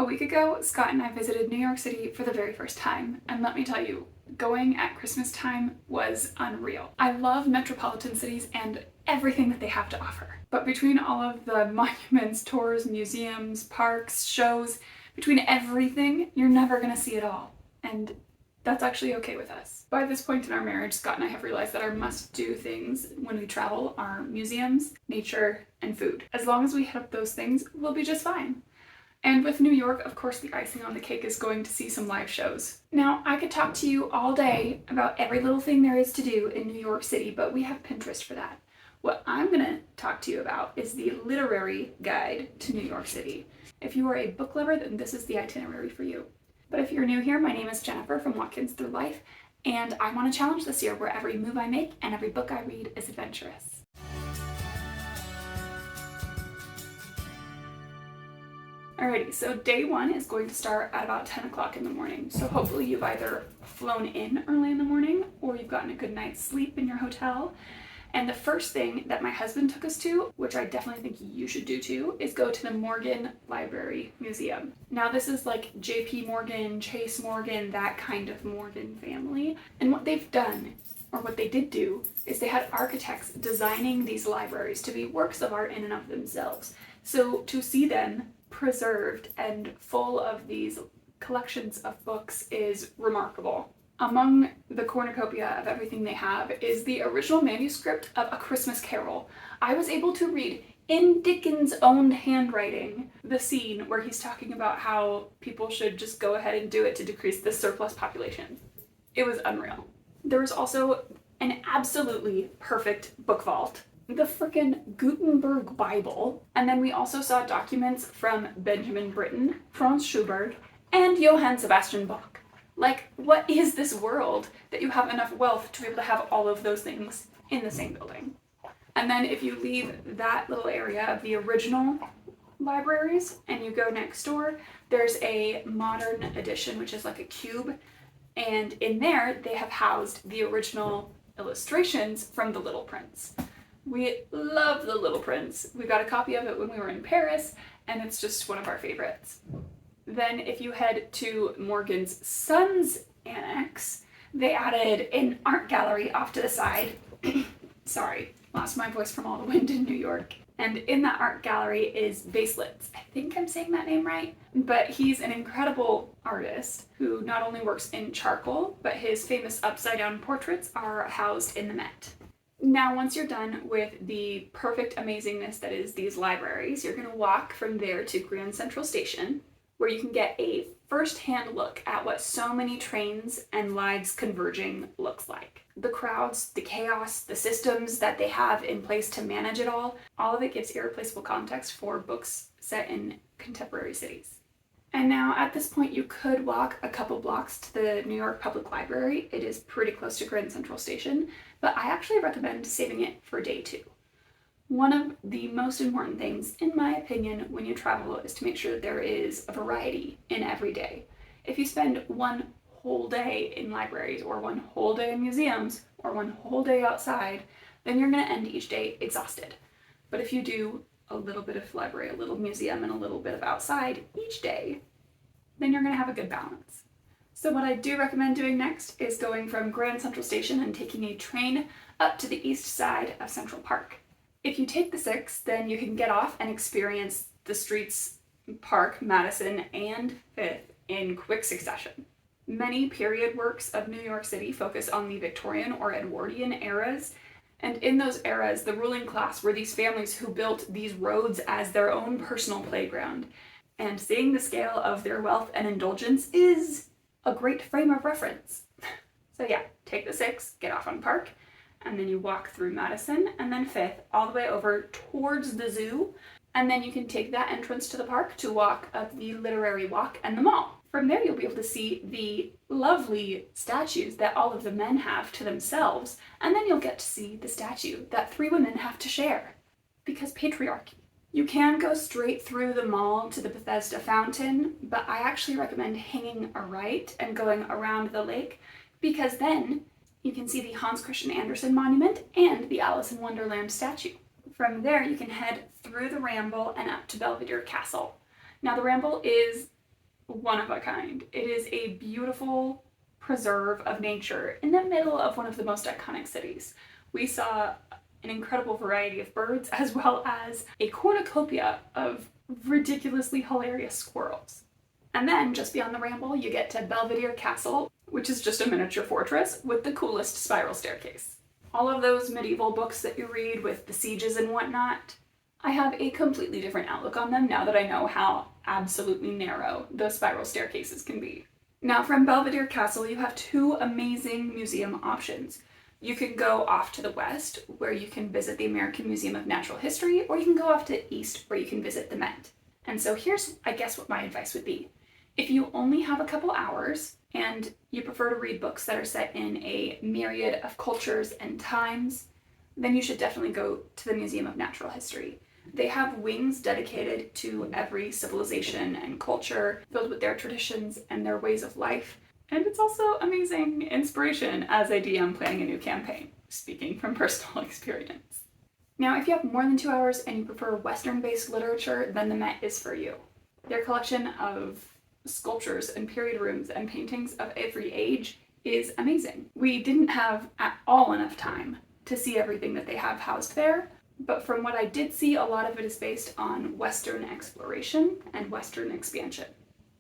A week ago, Scott and I visited New York City for the very first time, and let me tell you, going at Christmas time was unreal. I love metropolitan cities and everything that they have to offer. But between all of the monuments, tours, museums, parks, shows, between everything, you're never gonna see it all. And that's actually okay with us. By this point in our marriage, Scott and I have realized that our must-do things when we travel are museums, nature, and food. As long as we hit up those things, we'll be just fine. And with New York, of course, the icing on the cake is going to see some live shows. Now, I could talk to you all day about every little thing there is to do in New York City, but we have Pinterest for that. What I'm gonna talk to you about is the literary guide to New York City. If you are a book lover, then this is the itinerary for you. But if you're new here, my name is Jennifer from Watkins Through Life, and I want a challenge this year where every move I make and every book I read is adventurous. Alrighty, so day one is going to start at about 10 o'clock in the morning. So hopefully you've either flown in early in the morning or you've gotten a good night's sleep in your hotel. And the first thing that my husband took us to, which I definitely think you should do too, is go to the Morgan Library Museum. Now this is like JP Morgan, Chase Morgan, that kind of Morgan family. And what they've done, or what they did do, is they had architects designing these libraries to be works of art in and of themselves. So to see them preserved and full of these collections of books is remarkable. Among the cornucopia of everything they have is the original manuscript of A Christmas Carol. I was able to read in Dickens' own handwriting the scene where he's talking about how people should just go ahead and do it to decrease the surplus population. It was unreal. There was also an absolutely perfect book vault, the frickin' Gutenberg Bible, and then we also saw documents from Benjamin Britten, Franz Schubert, and Johann Sebastian Bach. Like, what is this world that you have enough wealth to be able to have all of those things in the same building? And then if you leave that little area of the original libraries and you go next door, there's a modern edition, which is like a cube, and in there they have housed the original illustrations from The Little Prince. We love The Little Prince. We got a copy of it when we were in Paris, and it's just one of our favorites. Then if you head to Morgan's Son's Annex, they added an art gallery off to the side. Sorry, lost my voice from all the wind in New York. And in that art gallery is Baselitz. I think I'm saying that name right. But he's an incredible artist who not only works in charcoal, but his famous upside-down portraits are housed in the Met. Now, once you're done with the perfect amazingness that is these libraries, you're going to walk from there to Grand Central Station, where you can get a first-hand look at what so many trains and lives converging looks like. The crowds, the chaos, the systems that they have in place to manage it all of it gives irreplaceable context for books set in contemporary cities. And now at this point you could walk a couple blocks to the New York Public Library. It is pretty close to Grand Central Station, but I actually recommend saving it for day two. One of the most important things, in my opinion, when you travel is to make sure that there is a variety in every day. If you spend one whole day in libraries, or one whole day in museums, or one whole day outside, then you're going to end each day exhausted. But if you do a little bit of library, a little museum, and a little bit of outside each day, then you're going to have a good balance. So what I do recommend doing next is going from Grand Central Station and taking a train up to the east side of Central Park. If you take the 6, then you can get off and experience the streets, Park, Madison, and 5th in quick succession. Many period works of New York City focus on the Victorian or Edwardian eras, and in those eras, the ruling class were these families who built these roads as their own personal playground. And seeing the scale of their wealth and indulgence is a great frame of reference. So yeah, take the 6, get off on Park, and then you walk through Madison and then 5th all the way over towards the zoo, and then you can take that entrance to the park to walk up the Literary Walk and the mall. From there you'll be able to see the lovely statues that all of the men have to themselves, and then you'll get to see the statue that 3 women have to share, because patriarchy. You can go straight through the mall to the Bethesda Fountain, but I actually recommend hanging a right and going around the lake, because then you can see the Hans Christian Andersen Monument and the Alice in Wonderland statue. From there, you can head through the Ramble and up to Belvedere Castle. Now, the Ramble is one of a kind. It is a beautiful preserve of nature in the middle of one of the most iconic cities. We saw an incredible variety of birds as well as a cornucopia of ridiculously hilarious squirrels. And then just beyond the ramble, you get to Belvedere Castle, which is just a miniature fortress with the coolest spiral staircase. All of those medieval books that you read with the sieges and whatnot, I have a completely different outlook on them now that I know how absolutely narrow those spiral staircases can be. Now from Belvedere Castle, you have two amazing museum options. You can go off to the west, where you can visit the American Museum of Natural History, or you can go off to the east, where you can visit the Met. And so here's, I guess, what my advice would be. If you only have a couple hours, and you prefer to read books that are set in a myriad of cultures and times, then you should definitely go to the Museum of Natural History. They have wings dedicated to every civilization and culture, filled with their traditions and their ways of life. And it's also amazing inspiration as a DM planning a new campaign, speaking from personal experience. Now, if you have more than 2 hours and you prefer Western-based literature, then the Met is for you. Their collection of sculptures and period rooms and paintings of every age is amazing. We didn't have at all enough time to see everything that they have housed there, but from what I did see, a lot of it is based on Western exploration and Western expansion,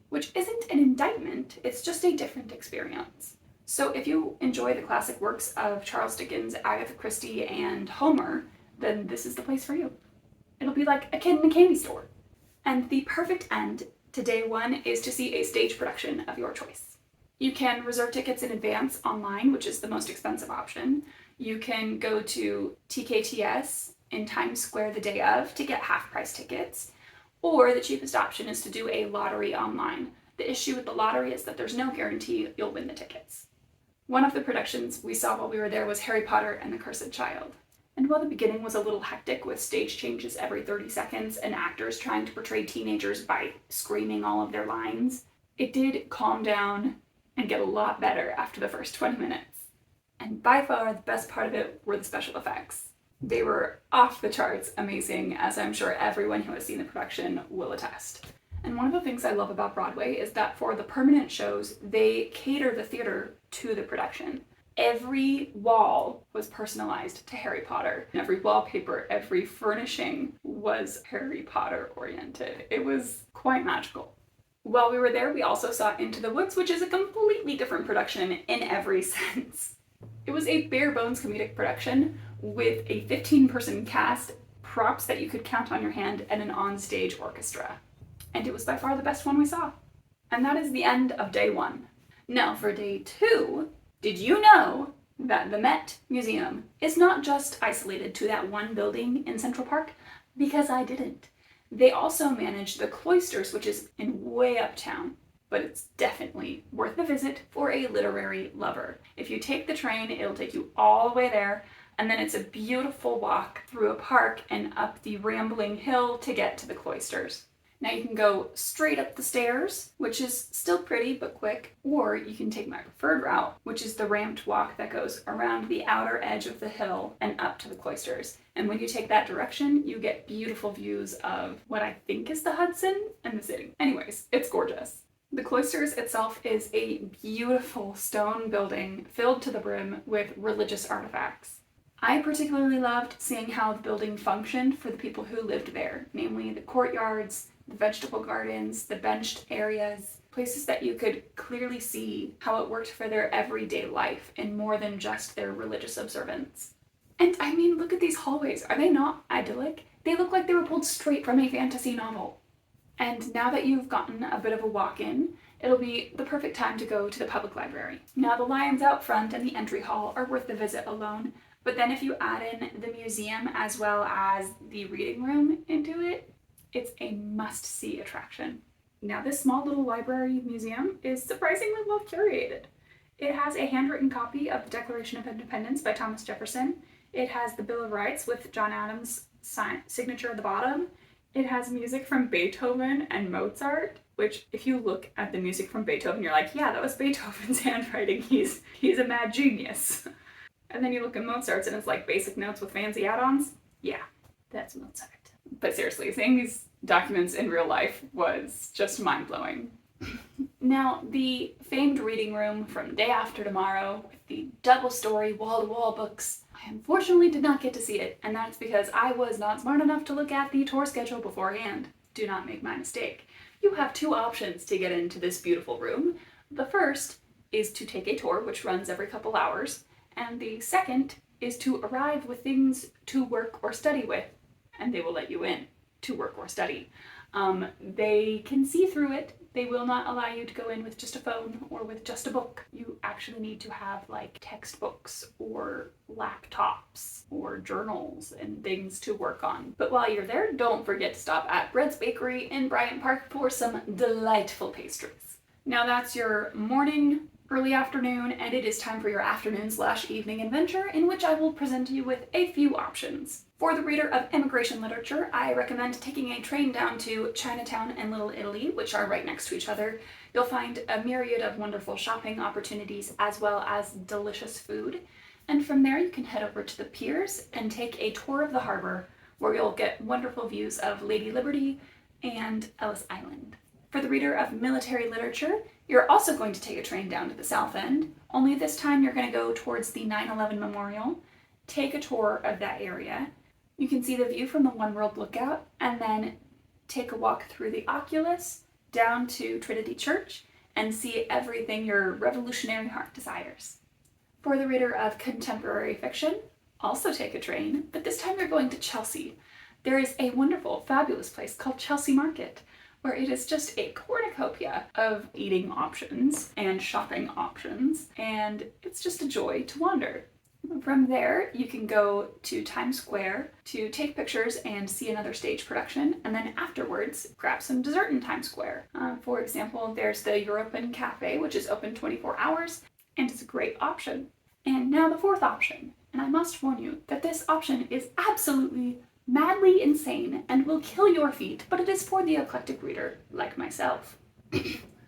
which isn't an indictment, it's just a different experience. So if you enjoy the classic works of Charles Dickens, Agatha Christie, and Homer, then this is the place for you. It'll be like a kid in a candy store. And the perfect end to day one is to see a stage production of your choice. You can reserve tickets in advance online, which is the most expensive option. You can go to TKTS in Times Square the day of to get half-price tickets, or the cheapest option is to do a lottery online. The issue with the lottery is that there's no guarantee you'll win the tickets. One of the productions we saw while we were there was Harry Potter and the Cursed Child. And while the beginning was a little hectic with stage changes every 30 seconds and actors trying to portray teenagers by screaming all of their lines, it did calm down and get a lot better after the first 20 minutes. And by far the best part of it were the special effects. They were off the charts amazing, as I'm sure everyone who has seen the production will attest. And one of the things I love about Broadway is that for the permanent shows, they cater the theater to the production. Every wall was personalized to Harry Potter. Every wallpaper, every furnishing was Harry Potter oriented. It was quite magical. While we were there, we also saw Into the Woods, which is a completely different production in every sense. It was a bare bones comedic production with a 15-person cast, props that you could count on your hand, and an on-stage orchestra. And it was by far the best one we saw. And that is the end of day one. Now for day two, did you know that the Met Museum is not just isolated to that one building in Central Park? Because I didn't. They also manage the Cloisters, which is in way uptown, but it's definitely worth the visit for a literary lover. If you take the train, it'll take you all the way there, and then it's a beautiful walk through a park and up the rambling hill to get to the Cloisters. Now you can go straight up the stairs, which is still pretty but quick, or you can take my preferred route, which is the ramped walk that goes around the outer edge of the hill and up to the Cloisters. And when you take that direction, you get beautiful views of what I think is the Hudson and the city. Anyways, it's gorgeous. The Cloisters itself is a beautiful stone building filled to the brim with religious artifacts. I particularly loved seeing how the building functioned for the people who lived there, namely the courtyards, the vegetable gardens, the benched areas, places that you could clearly see how it worked for their everyday life in more than just their religious observance. And I mean, look at these hallways. Are they not idyllic? They look like they were pulled straight from a fantasy novel. And now that you've gotten a bit of a walk-in, it'll be the perfect time to go to the public library. Now the lions out front and the entry hall are worth the visit alone, but then if you add in the museum as well as the reading room into it, it's a must-see attraction. Now this small little library museum is surprisingly well curated. It has a handwritten copy of the Declaration of Independence by Thomas Jefferson. It has the Bill of Rights with John Adams' signature at the bottom. It has music from Beethoven and Mozart, which if you look at the music from Beethoven, you're like, yeah, that was Beethoven's handwriting. He's a mad genius. And then you look at Mozart's and it's like basic notes with fancy add-ons. Yeah, that's Mozart. But seriously, seeing these documents in real life was just mind-blowing. Now, the famed reading room from Day After Tomorrow with the double-story wall-to-wall books, I unfortunately did not get to see it, and that's because I was not smart enough to look at the tour schedule beforehand. Do not make my mistake. You have two options to get into this beautiful room. The first is to take a tour, which runs every couple hours, and the second is to arrive with things to work or study with, and they will let you in to work or study. They can see through it. They will not allow you to go in with just a phone or with just a book. You actually need to have like textbooks or laptops or journals and things to work on. But while you're there, don't forget to stop at Bread's Bakery in Bryant Park for some delightful pastries. Now that's your morning, early afternoon, and it is time for your afternoon/evening adventure, in which I will present you with a few options. For the reader of immigration literature, I recommend taking a train down to Chinatown and Little Italy, which are right next to each other. You'll find a myriad of wonderful shopping opportunities as well as delicious food. And from there you can head over to the piers and take a tour of the harbor, where you'll get wonderful views of Lady Liberty and Ellis Island. For the reader of military literature, you're also going to take a train down to the south end, only this time you're going to go towards the 9/11 Memorial, take a tour of that area. You can see the view from the One World Lookout, and then take a walk through the Oculus down to Trinity Church and see everything your revolutionary heart desires. For the reader of contemporary fiction, also take a train, but this time you're going to Chelsea. There is a wonderful, fabulous place called Chelsea Market, where it is just a cornucopia of eating options and shopping options, and it's just a joy to wander. From there, you can go to Times Square to take pictures and see another stage production, and then afterwards, grab some dessert in Times Square. For example, there's the European Cafe, which is open 24 hours, and it's a great option. And now the fourth option, and I must warn you that this option is absolutely madly insane and will kill your feet, but it is for the eclectic reader, like myself.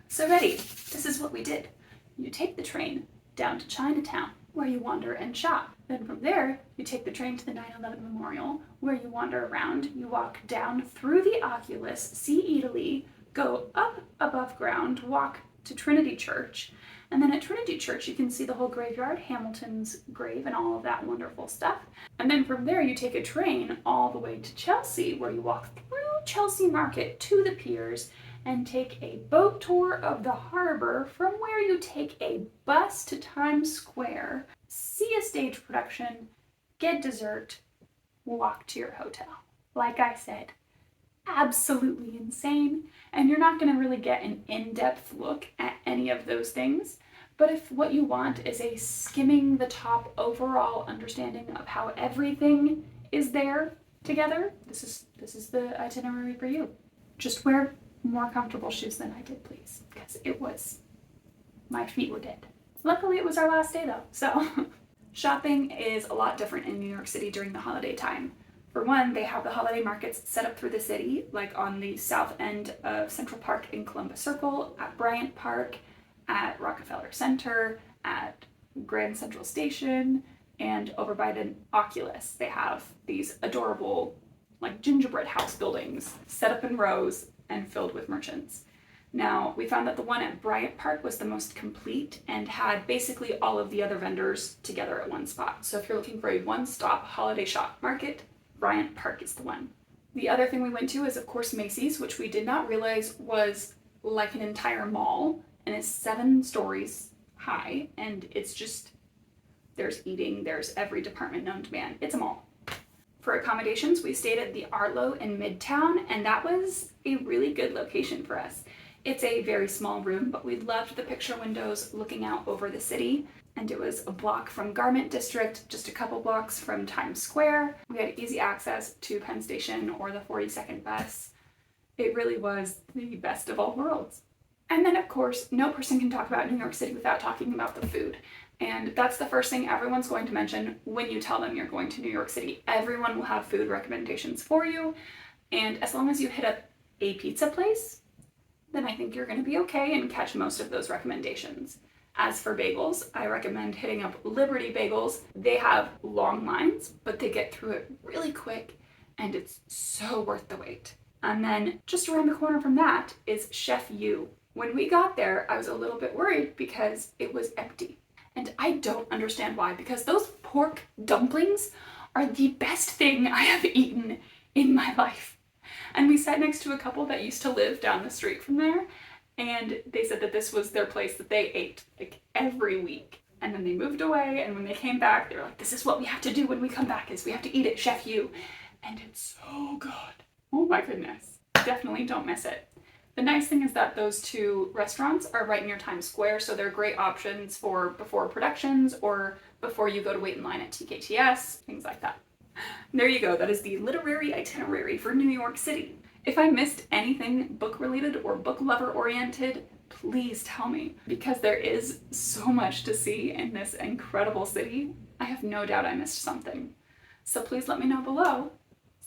So ready, this is what we did. You take the train down to Chinatown, where you wander and shop. Then from there, you take the train to the 9/11 Memorial, where you wander around, you walk down through the Oculus, see Italy, go up above ground, walk to Trinity Church, and then at Trinity Church you can see the whole graveyard, Hamilton's grave, and all of that wonderful stuff. And then from there you take a train all the way to Chelsea, where you walk through Chelsea Market to the piers and take a boat tour of the harbor, from where you take a bus to Times Square, see a stage production, get dessert, walk to your hotel. Like I said, absolutely insane, and you're not going to really get an in-depth look at any of those things. But if what you want is a skimming the top overall understanding of how everything is there together, this is the itinerary for you. Just wear more comfortable shoes than I did, please, because my feet were dead. Luckily it was our last day though, so. Shopping is a lot different in New York City during the holiday time. For one, they have the holiday markets set up through the city, like on the south end of Central Park in Columbus Circle, at Bryant Park, at Rockefeller Center, at Grand Central Station, and over by the Oculus. They have these adorable, like, gingerbread house buildings set up in rows and filled with merchants. Now, we found that the one at Bryant Park was the most complete and had basically all of the other vendors together at one spot. So if you're looking for a one-stop holiday shop market, Bryant Park is the one. The other thing we went to is, of course, Macy's, which we did not realize was like an entire mall, and is 7 stories high, and it's just, there's eating, there's every department known to man. It's a mall. For accommodations, we stayed at the Arlo in Midtown, and that was a really good location for us. It's a very small room, but we loved the picture windows looking out over the city, and it was a block from Garment District, just a couple blocks from Times Square. We had easy access to Penn Station or the 42nd bus. It really was the best of all worlds. And then, of course, no person can talk about New York City without talking about the food. And that's the first thing everyone's going to mention when you tell them you're going to New York City. Everyone will have food recommendations for you, and as long as you hit up a pizza place, then I think you're going to be okay and catch most of those recommendations. As for bagels, I recommend hitting up Liberty Bagels. They have long lines, but they get through it really quick, and it's so worth the wait. And then just around the corner from that is Chef U. When we got there, I was a little bit worried because it was empty. And I don't understand why, because those pork dumplings are the best thing I have eaten in my life. And we sat next to a couple that used to live down the street from there, and they said that this was their place that they ate like every week. And then they moved away, and when they came back, they were like, this is what we have to do when we come back, is we have to eat it, Chef Yu. And it's so good. Oh my goodness. Definitely don't miss it. The nice thing is that those two restaurants are right near Times Square, so they're great options for before productions or before you go to wait in line at TKTS, things like that. There you go. That is the literary itinerary for New York City. If I missed anything book related or book lover oriented, please tell me, because there is so much to see in this incredible city. I have no doubt I missed something. So please let me know below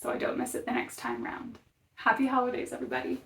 so I don't miss it the next time round. Happy holidays, everybody.